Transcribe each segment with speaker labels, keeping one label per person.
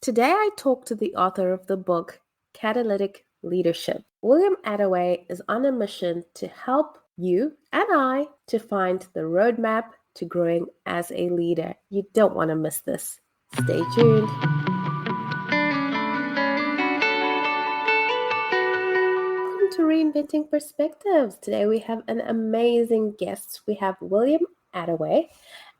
Speaker 1: Today I talk to the author of the book Catalytic Leadership. William Attaway is on a mission to help you and I to find the roadmap to growing as a leader. You don't want to miss this. Stay tuned. Welcome to Reinventing Perspectives. Today we have an amazing guest. We have William Attaway,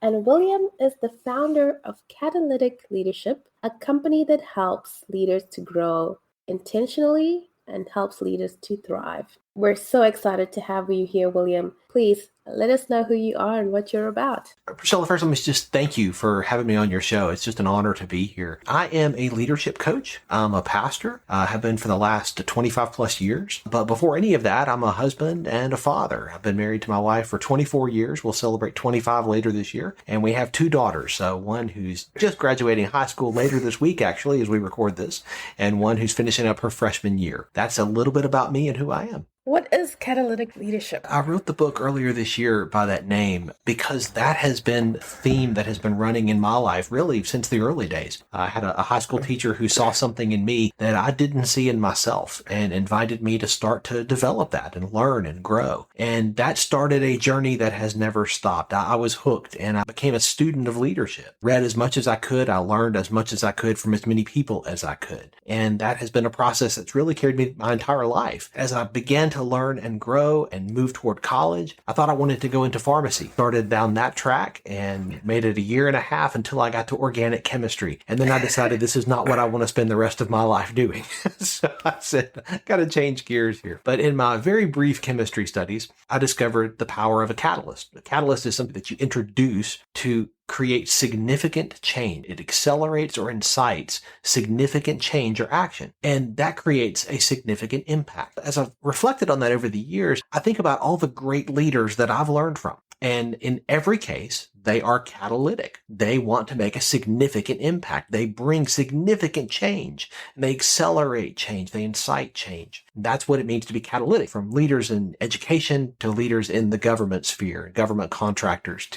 Speaker 1: and William is the founder of Catalytic Leadership, a company that helps leaders to grow intentionally and helps leaders to thrive. We're so excited to have you here, William. Please let us know who you are and what you're about.
Speaker 2: Priscilla, first, let me just thank you for having me on your show. It's just an honor to be here. I am a leadership coach. I'm a pastor. I have been for the last 25 plus years. But before any of that, I'm a husband and a father. I've been married to my wife for 24 years. We'll celebrate 25 later this year. And we have two daughters. One who's just graduating high school later this week, actually, as we record this, and one who's finishing up her freshman year. That's a little bit about me and who I am.
Speaker 1: What is Catalytic Leadership?
Speaker 2: I wrote the book earlier this year by that name because that has been a theme that has been running in my life really since the early days. I had a high school teacher who saw something in me that I didn't see in myself and invited me to start to develop that and learn and grow. And that started a journey that has never stopped. I was hooked and I became a student of leadership. Read as much as I could. I learned as much as I could from as many people as I could. And that has been a process that's really carried me my entire life. As I began to learn and grow and move toward college, I thought I wanted to go into pharmacy. Started down that track and made it a year and a half until I got to organic chemistry. And then I decided this is not what I want to spend the rest of my life doing. So I said, I got to change gears here. But in my very brief chemistry studies, I discovered the power of a catalyst. A catalyst is something that you introduce to create significant change. It accelerates or incites significant change or action. And that creates a significant impact. As I've reflected on that over the years, I think about all the great leaders that I've learned from. And in every case, they are catalytic. They want to make a significant impact. They bring significant change. And they accelerate change. They incite change. That's what it means to be catalytic, from leaders in education to leaders in the government sphere, government contractors,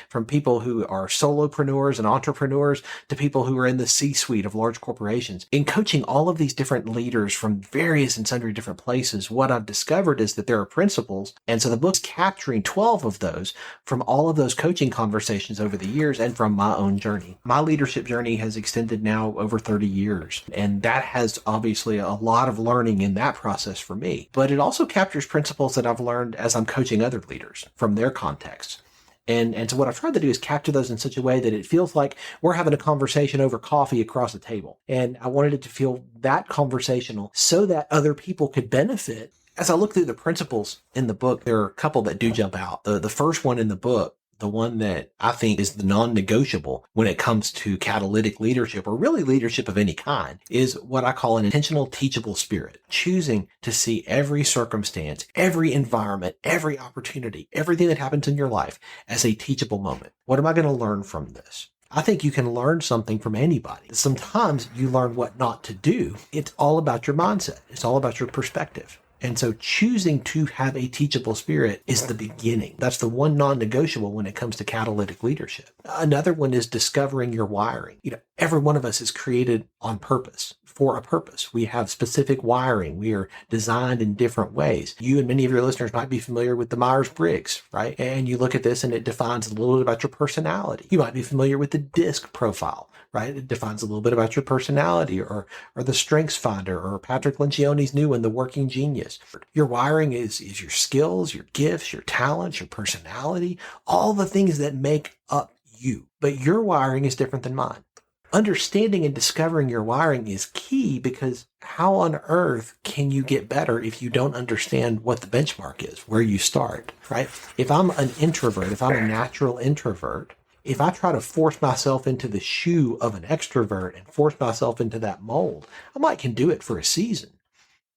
Speaker 2: from people who are solopreneurs and entrepreneurs to people who are in the C-suite of large corporations. In coaching all of these different leaders from various and sundry different places, what I've discovered is that there are principles. And so the book's capturing 12 of those from all of those coaching conversations over the years and from my own journey. My leadership journey has extended now over 30 years. And that has obviously a lot of learning in that process for me. But it also captures principles that I've learned as I'm coaching other leaders from their contexts. And so what I've tried to do is capture those in such a way that it feels like we're having a conversation over coffee across the table. And I wanted it to feel that conversational so that other people could benefit. As I look through the principles in the book, there are a couple that do jump out. The first one in the book, the one that I think is the non-negotiable when it comes to catalytic leadership, or really leadership of any kind, is what I call an intentional teachable spirit. Choosing to see every circumstance, every environment, every opportunity, everything that happens in your life as a teachable moment. What am I going to learn from this? I think you can learn something from anybody. Sometimes you learn what not to do. It's all about your mindset. It's all about your perspective. And so choosing to have a teachable spirit is the beginning. That's the one non-negotiable when it comes to catalytic leadership. Another one is discovering your wiring. Every one of us is created on purpose, for a purpose. We have specific wiring. We are designed in different ways. You and many of your listeners might be familiar with the Myers-Briggs, right? And you look at this and it defines a little bit about your personality. You might be familiar with the DISC profile, right? It defines a little bit about your personality, or the Strengths Finder, or Patrick Lencioni's new one, the Working Genius. Your wiring is your skills, your gifts, your talents, your personality, all the things that make up you. But your wiring is different than mine. Understanding and discovering your wiring is key, because how on earth can you get better if you don't understand what the benchmark is, where you start, right? If I'm an introvert, if I'm a natural introvert, if I try to force myself into the shoe of an extrovert and force myself into that mold, I might can do it for a season,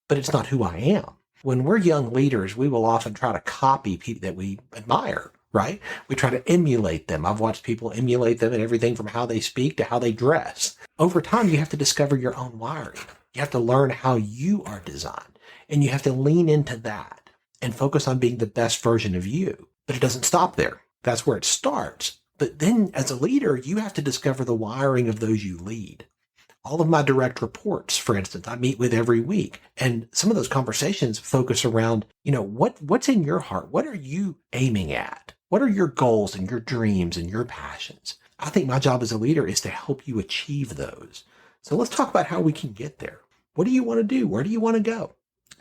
Speaker 2: but it's not who I am. When we're young leaders, we will often try to copy people that we admire, right? We try to emulate them. I've watched people emulate them in everything from how they speak to how they dress. Over time, you have to discover your own wiring. You have to learn how you are designed, and you have to lean into that and focus on being the best version of you. But it doesn't stop there. That's where it starts. But then as a leader, you have to discover the wiring of those you lead. All of my direct reports, for instance, I meet with every week. And some of those conversations focus around, what's in your heart? What are you aiming at? What are your goals and your dreams and your passions? I think my job as a leader is to help you achieve those. So let's talk about how we can get there. What do you want to do? Where do you want to go?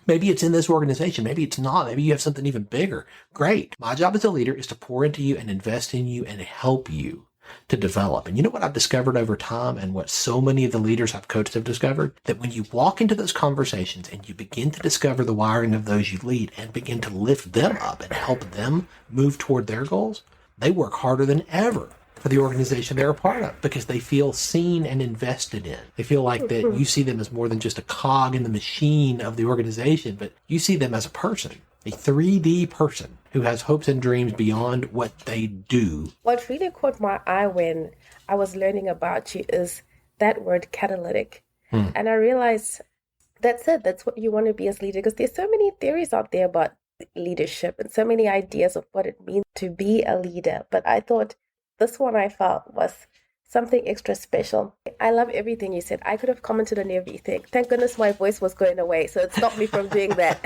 Speaker 2: Maybe it's in this organization. Maybe it's not. Maybe you have something even bigger. Great. My job as a leader is to pour into you and invest in you and help you to develop. And you know what I've discovered over time, and what so many of the leaders I've coached have discovered? That when you walk into those conversations and you begin to discover the wiring of those you lead and begin to lift them up and help them move toward their goals, they work harder than ever for the organization they're a part of, because they feel seen and invested in. They feel like that you see them as more than just a cog in the machine of the organization, but you see them as a person, a 3D person who has hopes and dreams beyond what they do.
Speaker 1: What really caught my eye when I was learning about you is that word catalytic. And I realized that's it. That's what you want to be as leader, because there's so many theories out there about leadership and so many ideas of what it means to be a leader. But I thought this one I felt was something extra special. I love everything you said. I could have commented on everything. Thank goodness my voice was going away, so it stopped me from doing that.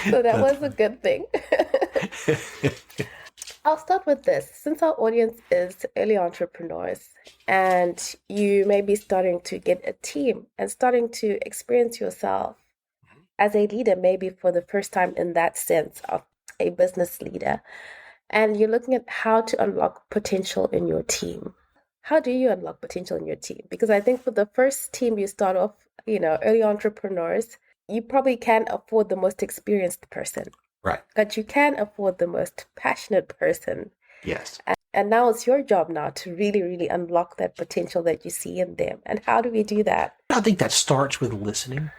Speaker 1: So that was a good thing. I'll start with this. Since our audience is early entrepreneurs and you may be starting to get a team and starting to experience yourself as a leader, maybe for the first time in that sense of a business leader, and you're looking at how to unlock potential in your team. How do you unlock potential in your team? Because I think for the first team you start off, early entrepreneurs, you probably can't afford the most experienced person.
Speaker 2: Right.
Speaker 1: But you can afford the most passionate person.
Speaker 2: Yes.
Speaker 1: And now it's your job now to really, really unlock that potential that you see in them. And how do we do that?
Speaker 2: I think that starts with listening.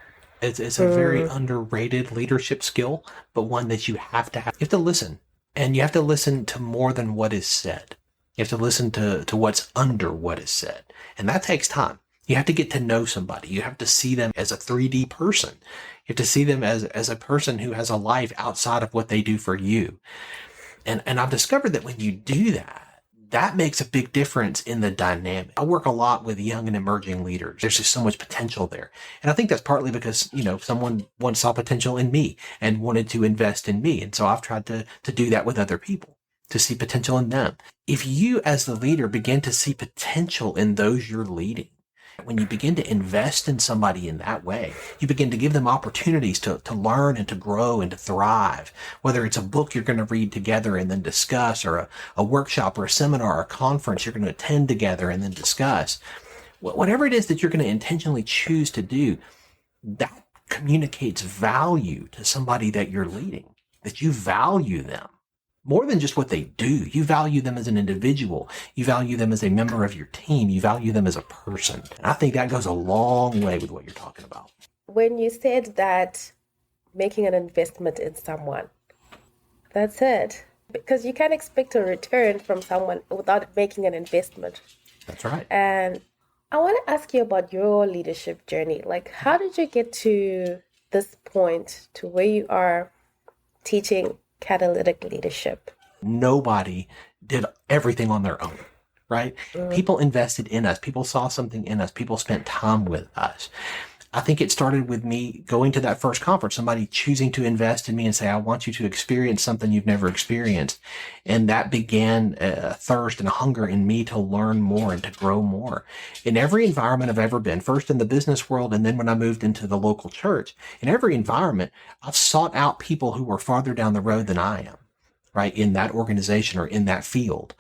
Speaker 2: It's a very underrated leadership skill, but one that you have to have. You have to listen, and you have to listen to more than what is said. You have to listen to what's under what is said. And that takes time. You have to get to know somebody. You have to see them as a 3D person. You have to see them as a person who has a life outside of what they do for you. And I've discovered that when you do that, that makes a big difference in the dynamic. I work a lot with young and emerging leaders. There's just so much potential there. And I think that's partly because, someone once saw potential in me and wanted to invest in me. And so I've tried to do that with other people, to see potential in them. If you as the leader begin to see potential in those you're leading, when you begin to invest in somebody in that way, you begin to give them opportunities to learn and to grow and to thrive, whether it's a book you're going to read together and then discuss, or a workshop or a seminar or a conference you're going to attend together and then discuss. Whatever it is that you're going to intentionally choose to do, that communicates value to somebody that you're leading, that you value them. More than just what they do. You value them as an individual. You value them as a member of your team. You value them as a person. And I think that goes a long way with what you're talking about.
Speaker 1: When you said that making an investment in someone, that's it. Because you can't expect a return from someone without making an investment.
Speaker 2: That's right.
Speaker 1: And I want to ask you about your leadership journey. Like, how did you get to this point, to where you are teaching catalytic leadership?
Speaker 2: Nobody did everything on their own, right? People invested in us. People saw something in us. People spent time with us. I think it started with me going to that first conference, somebody choosing to invest in me and say, I want you to experience something you've never experienced. And that began a thirst and a hunger in me to learn more and to grow more. In every environment I've ever been, first in the business world, and then when I moved into the local church, in every environment, I've sought out people who were farther down the road than I am, right, in that organization or in that field.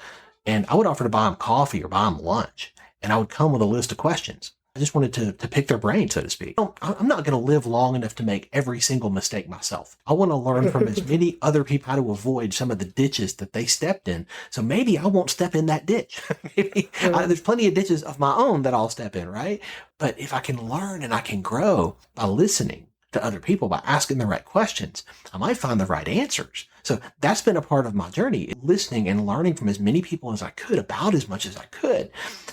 Speaker 2: And I would offer to buy them coffee or buy them lunch. And I would come with a list of questions. I just wanted to pick their brain, so to speak. I'm not going to live long enough to make every single mistake myself. I want to learn from as many other people how to avoid some of the ditches that they stepped in. So maybe I won't step in that ditch. There's plenty of ditches of my own that I'll step in, right? But if I can learn and I can grow by listening to other people, by asking the right questions, I might find the right answers. So that's been a part of my journey, listening and learning from as many people as I could about as much as I could.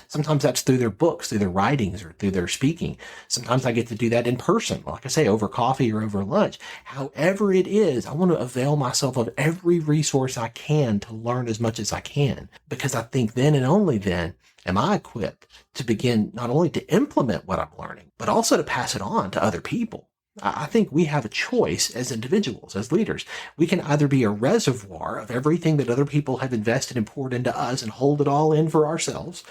Speaker 2: Sometimes that's through their books, through their writings, or through their speaking. Sometimes I get to do that in person, like I say, over coffee or over lunch. However it is, I want to avail myself of every resource I can to learn as much as I can, because I think then and only then Am I equipped to begin not only to implement what I'm learning, but also to pass it on to other people? I think we have a choice as individuals, as leaders. We can either be a reservoir of everything that other people have invested and poured into us and hold it all in for ourselves,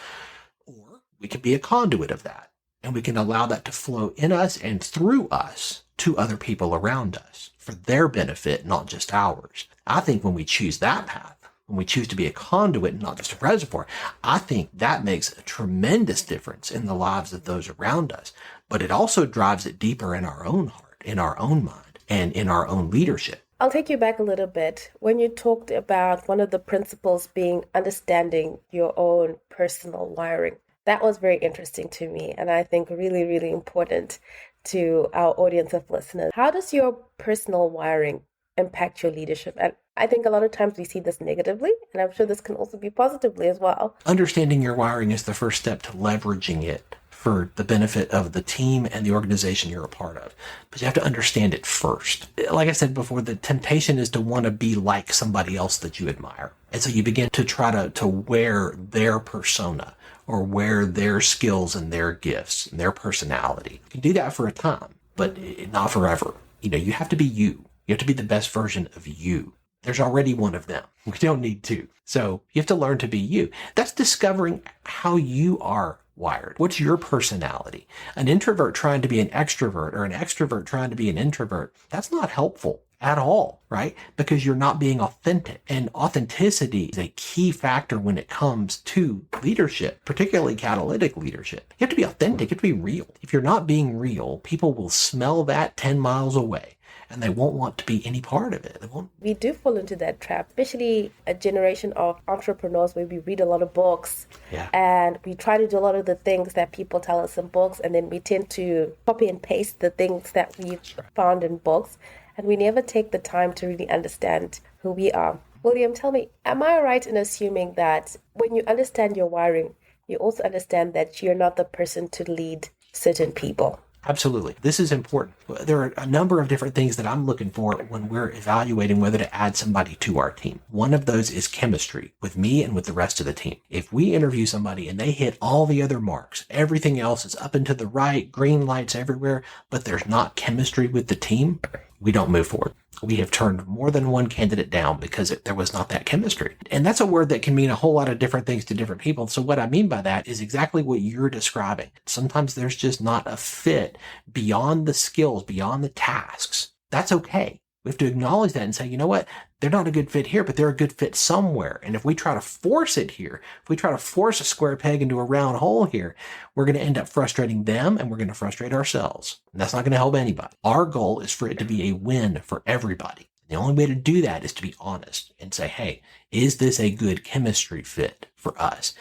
Speaker 2: or we can be a conduit of that. And we can allow that to flow in us and through us to other people around us for their benefit, not just ours. I think when we choose that path, when we choose to be a conduit and not just a reservoir, I think that makes a tremendous difference in the lives of those around us. But it also drives it deeper in our own heart, in our own mind, and in our own leadership.
Speaker 1: I'll take you back a little bit. When you talked about one of the principles being understanding your own personal wiring, that was very interesting to me, and I think really, really important to our audience of listeners. How does your personal wiring impact your leadership? And I think a lot of times we see this negatively, and I'm sure this can also be positively as well.
Speaker 2: Understanding your wiring is the first step to leveraging it for the benefit of the team and the organization you're a part of. But you have to understand it first. Like I said before, the temptation is to want to be like somebody else that you admire. And so you begin to try to wear their persona or wear their skills and their gifts and their personality. You can do that for a time, but not forever. You have to be you. You have to be the best version of you. There's already one of them. We don't need two. So you have to learn to be you. That's discovering how you are wired. What's your personality? An introvert trying to be an extrovert or an extrovert trying to be an introvert, that's not helpful at all, right? Because you're not being authentic. And authenticity is a key factor when it comes to leadership, particularly catalytic leadership. You have to be authentic. You have to be real. If you're not being real, people will smell that 10 miles away. And they won't want to be any part of it.
Speaker 1: We do fall into that trap, especially a generation of entrepreneurs where we read a lot of books and we try to do a lot of the things that people tell us in books, and then we tend to copy and paste the things that we've found in books, and we never take the time to really understand who we are. William, tell me, am I right in assuming that when you understand your wiring, you also understand that you're not the person to lead certain people?
Speaker 2: Absolutely. This is important. There are a number of different things that I'm looking for when we're evaluating whether to add somebody to our team. One of those is chemistry with me and with the rest of the team. If we interview somebody and they hit all the other marks, everything else is up and to the right, green lights everywhere, but there's not chemistry with the team, we don't move forward. We have turned more than one candidate down because there was not that chemistry. And that's a word that can mean a whole lot of different things to different people. So what I mean by that is exactly what you're describing. Sometimes there's just not a fit beyond the skills, beyond the tasks. That's okay. We have to acknowledge that and say, you know what? They're not a good fit here, but they're a good fit somewhere. And if we try to force it here, if we try to force a square peg into a round hole here, we're going to end up frustrating them and we're going to frustrate ourselves. And that's not going to help anybody. Our goal is for it to be a win for everybody. The only way to do that is to be honest and say, hey, is this a good chemistry fit for us?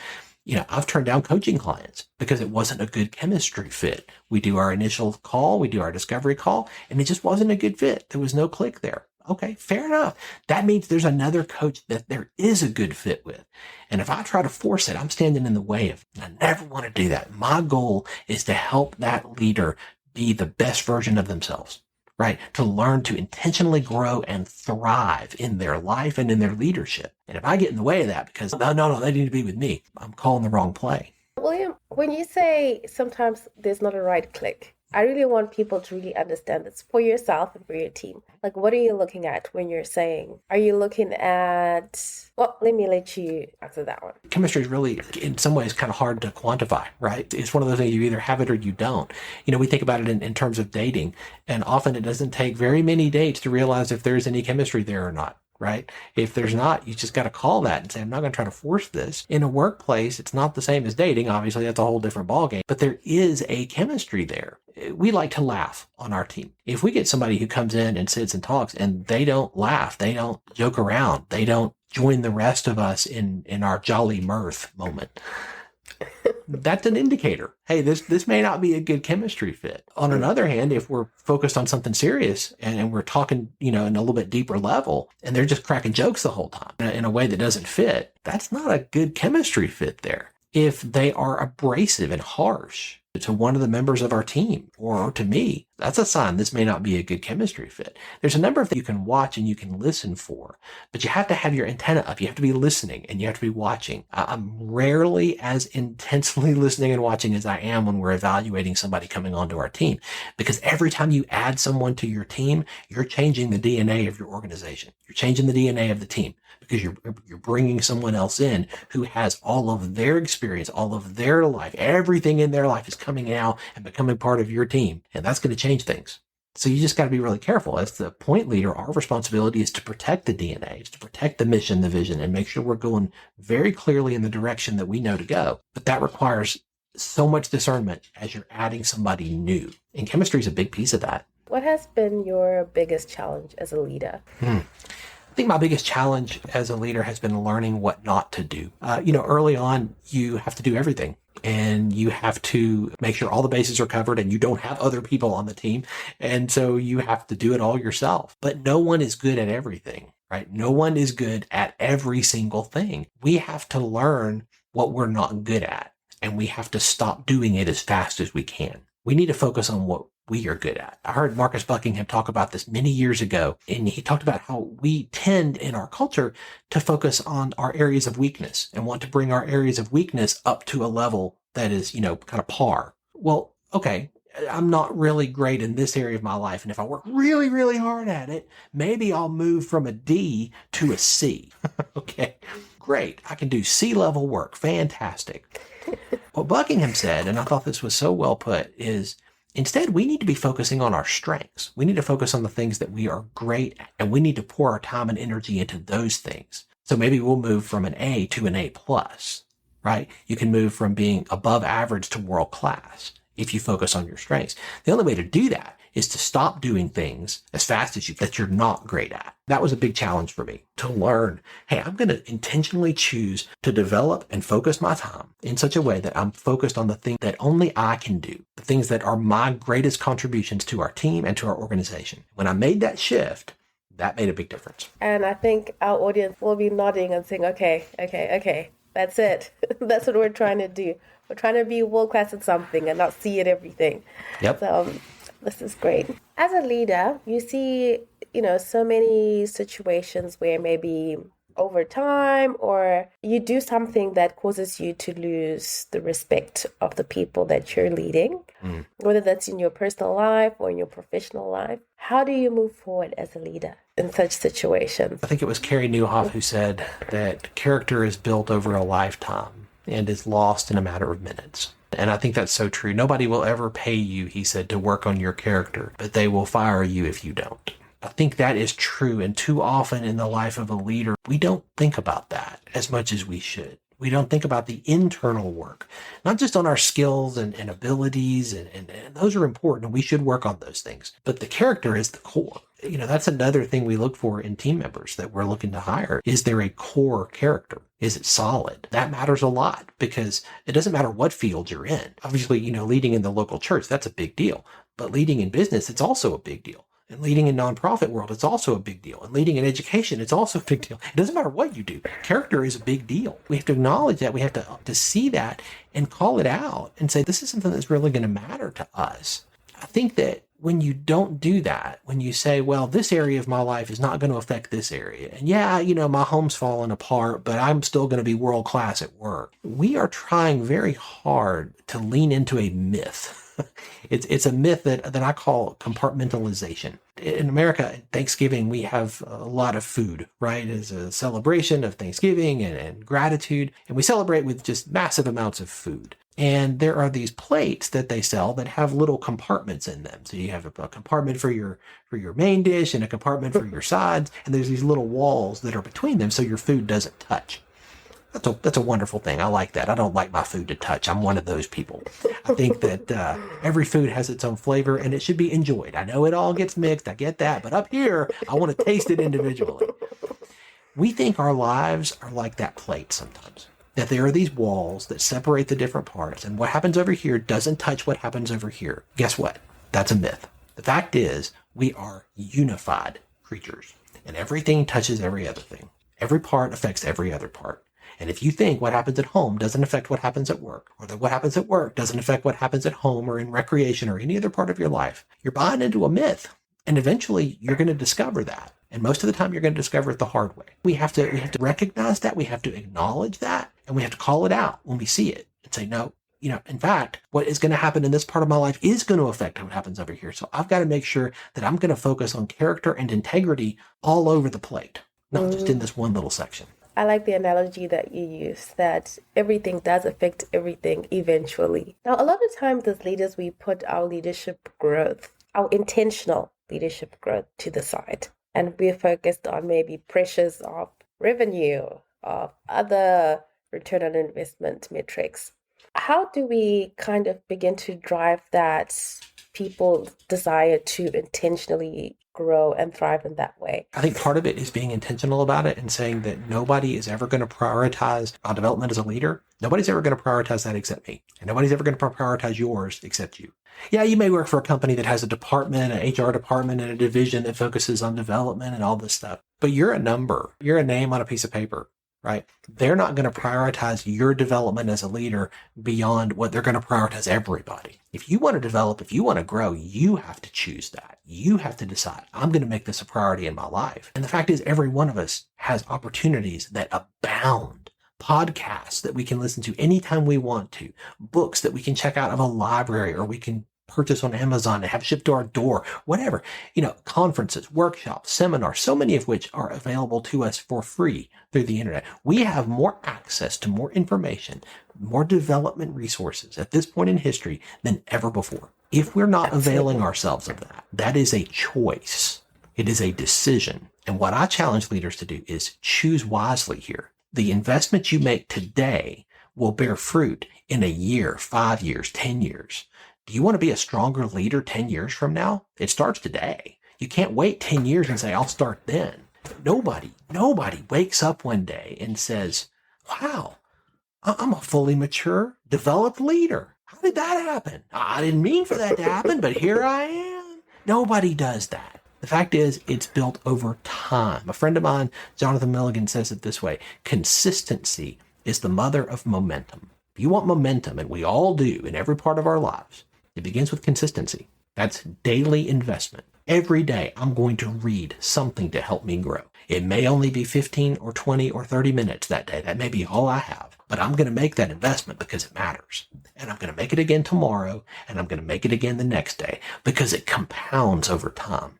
Speaker 2: I've turned down coaching clients because it wasn't a good chemistry fit. We do our initial call, we do our discovery call, and it just wasn't a good fit. There was no click there. Okay, fair enough. That means there's another coach that there is a good fit with. And if I try to force it, I'm standing in the way of it. I never want to do that. My goal is to help that leader be the best version of themselves. Right? To learn to intentionally grow and thrive in their life and in their leadership. And if I get in the way of that because, no, they need to be with me, I'm calling the wrong play.
Speaker 1: William, when you say sometimes there's not a right click, I really want people to really understand this for yourself and for your team. Like, what are you looking at when you're saying, are you looking at, well, let me let you answer that one.
Speaker 2: Chemistry is really, in some ways, kind of hard to quantify, right? It's one of those things you either have it or you don't. We think about it in terms of dating, and often it doesn't take very many dates to realize if there's any chemistry there or not. Right? If there's not, you just got to call that and say, I'm not going to try to force this. In a workplace, it's not the same as dating. Obviously, that's a whole different ballgame, but there is a chemistry there. We like to laugh on our team. If we get somebody who comes in and sits and talks and they don't laugh, they don't joke around, they don't join the rest of us in our jolly mirth moment, that's an indicator. Hey, this may not be a good chemistry fit. On another hand, if we're focused on something serious and we're talking, in a little bit deeper level, and they're just cracking jokes the whole time in a way that doesn't fit, that's not a good chemistry fit there. If they are abrasive and harsh, to one of the members of our team or to me, that's a sign this may not be a good chemistry fit. There's a number of things you can watch and you can listen for, but you have to have your antenna up. You have to be listening and you have to be watching. I'm rarely as intensely listening and watching as I am when we're evaluating somebody coming onto our team, because every time you add someone to your team, you're changing the DNA of your organization. You're changing the DNA of the team because you're bringing someone else in who has all of their experience, all of their life, everything in their life is coming out and becoming part of your team. And that's going to change things. So you just got to be really careful. As the point leader, our responsibility is to protect the DNA, is to protect the mission, the vision, and make sure we're going very clearly in the direction that we know to go. But that requires so much discernment as you're adding somebody new. And chemistry is a big piece of that.
Speaker 1: What has been your biggest challenge as a leader?
Speaker 2: I think my biggest challenge as a leader has been learning what not to do. Early on, you have to do everything and you have to make sure all the bases are covered and you don't have other people on the team. And so you have to do it all yourself. But no one is good at everything, right? No one is good at every single thing. We have to learn what we're not good at and we have to stop doing it as fast as we can. We need to focus on what we are good at. I heard Marcus Buckingham talk about this many years ago, and he talked about how we tend in our culture to focus on our areas of weakness and want to bring our areas of weakness up to a level that is, kind of par. Well, okay, I'm not really great in this area of my life, and if I work really, really hard at it, maybe I'll move from a D to a C. Okay, great. I can do C-level work. Fantastic. What Buckingham said, and I thought this was so well put, is instead, we need to be focusing on our strengths. We need to focus on the things that we are great at, and we need to pour our time and energy into those things. So maybe we'll move from an A to an A plus, right? You can move from being above average to world class if you focus on your strengths. The only way to do that is to stop doing things as fast as that you're not great at. That was a big challenge for me to learn. Hey, I'm going to intentionally choose to develop and focus my time in such a way that I'm focused on the thing that only I can do, the things that are my greatest contributions to our team and to our organization. When I made that shift, that made a big difference.
Speaker 1: And I think our audience will be nodding and saying, okay, that's it. That's what we're trying to do. We're trying to be world-class at something and not see at everything.
Speaker 2: Yep.
Speaker 1: So this is great. As a leader, you see, so many situations where maybe over time or you do something that causes you to lose the respect of the people that you're leading, whether that's in your personal life or in your professional life. How do you move forward as a leader in such situations?
Speaker 2: I think it was Carey Nieuwhof who said that character is built over a lifetime and is lost in a matter of minutes. And I think that's so true. Nobody will ever pay you, he said, to work on your character, but they will fire you if you don't. I think that is true. And too often in the life of a leader, we don't think about that as much as we should. We don't think about the internal work, not just on our skills and abilities, and those are important, and we should work on those things. But the character is the core. That's another thing we look for in team members that we're looking to hire. Is there a core character? Is it solid? That matters a lot because it doesn't matter what field you're in. Obviously, leading in the local church, that's a big deal. But leading in business, it's also a big deal. And leading in nonprofit world, it's also a big deal. And leading in education, it's also a big deal. It doesn't matter what you do. Character is a big deal. We have to acknowledge that. We have to see that and call it out and say, this is something that's really going to matter to us. I think that when you don't do that, when you say, well, this area of my life is not going to affect this area. And yeah, my home's falling apart, but I'm still going to be world class at work. We are trying very hard to lean into a myth. It's a myth that I call compartmentalization. In America, at Thanksgiving, we have a lot of food, right? It's a celebration of Thanksgiving and gratitude. And we celebrate with just massive amounts of food. And there are these plates that they sell that have little compartments in them. So you have a compartment for your main dish and a compartment for your sides. And there's these little walls that are between them so your food doesn't touch. That's a wonderful thing. I like that. I don't like my food to touch. I'm one of those people. I think that every food has its own flavor and it should be enjoyed. I know it all gets mixed. I get that. But up here, I want to taste it individually. We think our lives are like that plate sometimes. That there are these walls that separate the different parts. And what happens over here doesn't touch what happens over here. Guess what? That's a myth. The fact is, we are unified creatures. And everything touches every other thing. Every part affects every other part. And if you think what happens at home doesn't affect what happens at work, or that what happens at work doesn't affect what happens at home or in recreation or any other part of your life, you're buying into a myth. And eventually you're going to discover that. And most of the time you're going to discover it the hard way. We have to recognize that. We have to acknowledge that. And we have to call it out when we see it and say, no, in fact, what is going to happen in this part of my life is going to affect what happens over here. So I've got to make sure that I'm going to focus on character and integrity all over the plate, not just in this one little section.
Speaker 1: I like the analogy that you use, that everything does affect everything eventually. Now, a lot of times as leaders, we put our leadership growth, our intentional leadership growth to the side. And we're focused on maybe pressures of revenue, of other return on investment metrics. How do we kind of begin to drive that people's desire to intentionally grow and thrive in that way?
Speaker 2: I think part of it is being intentional about it and saying that nobody is ever going to prioritize our development as a leader. Nobody's ever going to prioritize that except me. And nobody's ever going to prioritize yours except you. Yeah, you may work for a company that has a department, an HR department, and a division that focuses on development and all this stuff. But you're a number. You're a name on a piece of paper, right? They're not going to prioritize your development as a leader beyond what they're going to prioritize everybody. If you want to develop, if you want to grow, you have to choose that. You have to decide, I'm going to make this a priority in my life. And the fact is, every one of us has opportunities that abound. Podcasts that we can listen to anytime we want to, books that we can check out of a library or we can purchase on Amazon and have shipped to our door, whatever, conferences, workshops, seminars, so many of which are available to us for free through the internet. We have more access to more information, more development resources at this point in history than ever before. If we're not availing ourselves of that, that is a choice. It is a decision. And what I challenge leaders to do is choose wisely here. The investment you make today will bear fruit in a year, 5 years, 10 years. Do you want to be a stronger leader 10 years from now? It starts today. You can't wait 10 years and say, I'll start then. Nobody wakes up one day and says, wow, I'm a fully mature, developed leader. How did that happen? I didn't mean for that to happen, but here I am. Nobody does that. The fact is, it's built over time. A friend of mine, Jonathan Milligan, says it this way: consistency is the mother of momentum. If you want momentum, and we all do in every part of our lives, it begins with consistency. That's daily investment. Every day, I'm going to read something to help me grow. It may only be 15 or 20 or 30 minutes that day. That may be all I have. But I'm going to make that investment because it matters. And I'm going to make it again tomorrow. And I'm going to make it again the next day because it compounds over time.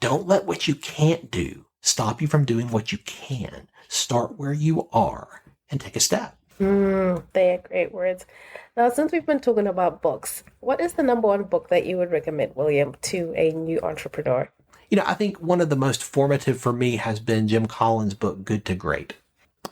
Speaker 2: Don't let what you can't do stop you from doing what you can. Start where you are and take a step.
Speaker 1: They are great words. Now, since we've been talking about books, what is the number one book that you would recommend, William, to a new entrepreneur?
Speaker 2: I think one of the most formative for me has been Jim Collins' book, Good to Great,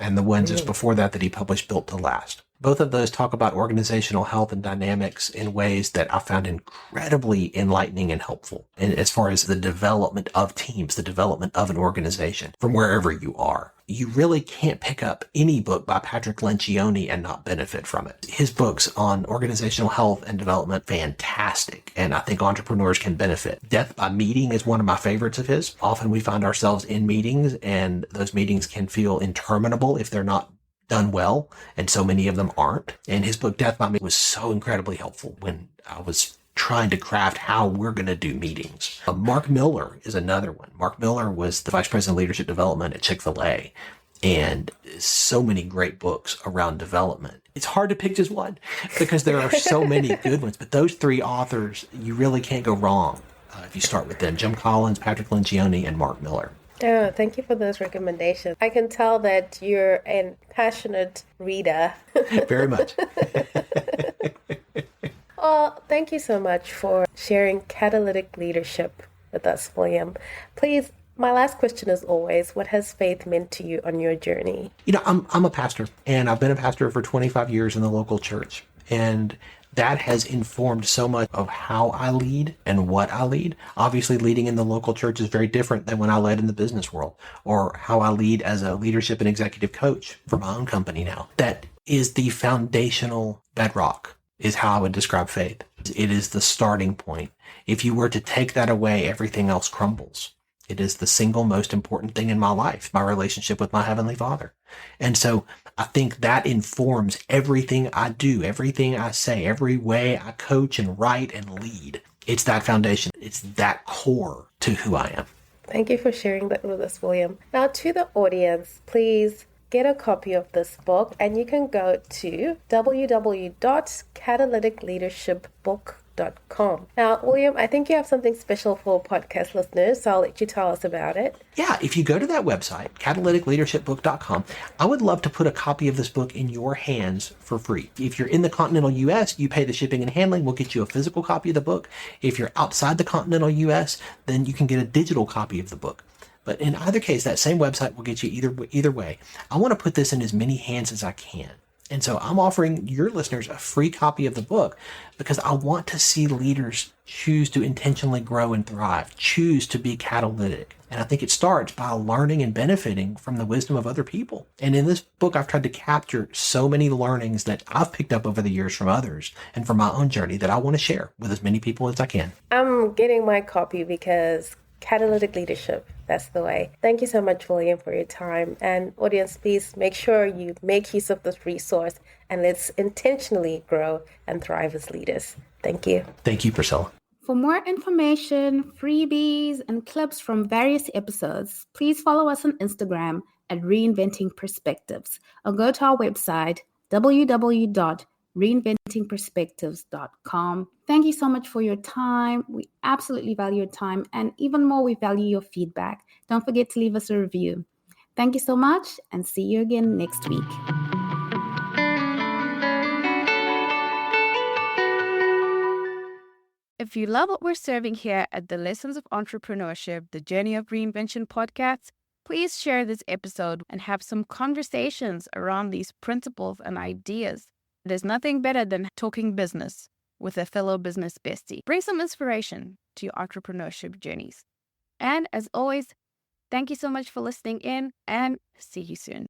Speaker 2: and the one just before that he published, Built to Last. Both of those talk about organizational health and dynamics in ways that I found incredibly enlightening and helpful. And as far as the development of teams, the development of an organization from wherever you are. You really can't pick up any book by Patrick Lencioni and not benefit from it. His books on organizational health and development, fantastic. And I think entrepreneurs can benefit. Death by Meeting is one of my favorites of his. Often we find ourselves in meetings and those meetings can feel interminable if they're not done well. And so many of them aren't. And his book, Death by Meeting, was so incredibly helpful when I was trying to craft how we're going to do meetings. Mark Miller is another one. Mark Miller was the Vice President of Leadership Development at Chick-fil-A, and so many great books around development. It's hard to pick just one because there are so many good ones, but those three authors, you really can't go wrong if you start with them. Jim Collins, Patrick Lencioni, and Mark Miller.
Speaker 1: Oh, thank you for those recommendations. I can tell that you're a passionate reader.
Speaker 2: Very much.
Speaker 1: Well, thank you so much for sharing catalytic leadership with us, William. Please, my last question is always, what has faith meant to you on your journey?
Speaker 2: I'm a pastor, and I've been a pastor for 25 years in the local church. And that has informed so much of how I lead and what I lead. Obviously, leading in the local church is very different than when I led in the business world, or how I lead as a leadership and executive coach for my own company now. That is the foundational bedrock, is how I would describe faith. It is the starting point. If you were to take that away, everything else crumbles. It is the single most important thing in my life, my relationship with my Heavenly Father. And so I think that informs everything I do, everything I say, every way I coach and write and lead. It's that foundation. It's that core to who I am.
Speaker 1: Thank you for sharing that with us, William. Now, to the audience, please get a copy of this book, and you can go to www.catalyticleadershipbook.com. Now, William, I think you have something special for podcast listeners, so I'll let you tell us about it.
Speaker 2: Yeah, if you go to that website, catalyticleadershipbook.com, I would love to put a copy of this book in your hands for free. If you're in the continental U.S., you pay the shipping and handling. We'll get you a physical copy of the book. If you're outside the continental U.S., then you can get a digital copy of the book. But in either case, that same website will get you either way. I want to put this in as many hands as I can. And so I'm offering your listeners a free copy of the book because I want to see leaders choose to intentionally grow and thrive, choose to be catalytic. And I think it starts by learning and benefiting from the wisdom of other people. And in this book, I've tried to capture so many learnings that I've picked up over the years from others and from my own journey that I want to share with as many people as I can.
Speaker 1: I'm getting my copy because Catalytic Leadership, that's the way. Thank you so much, William, for your time. And audience, please make sure you make use of this resource and let's intentionally grow and thrive as leaders. Thank you.
Speaker 2: Thank you, Priscilla.
Speaker 3: For more information, freebies, and clips from various episodes, please follow us on Instagram at Reinventing Perspectives or go to our website, www.reinventingperspectives.com. Thank you so much for your time. We absolutely value your time, and even more, we value your feedback. Don't forget to leave us a review. Thank you so much, and see you again next week.
Speaker 4: If you love what we're serving here at the Lessons of Entrepreneurship, the Journey of Reinvention podcast, please share this episode and have some conversations around these principles and ideas. There's nothing better than talking business with a fellow business bestie. Bring some inspiration to your entrepreneurship journeys. And as always, thank you so much for listening in, and see you soon.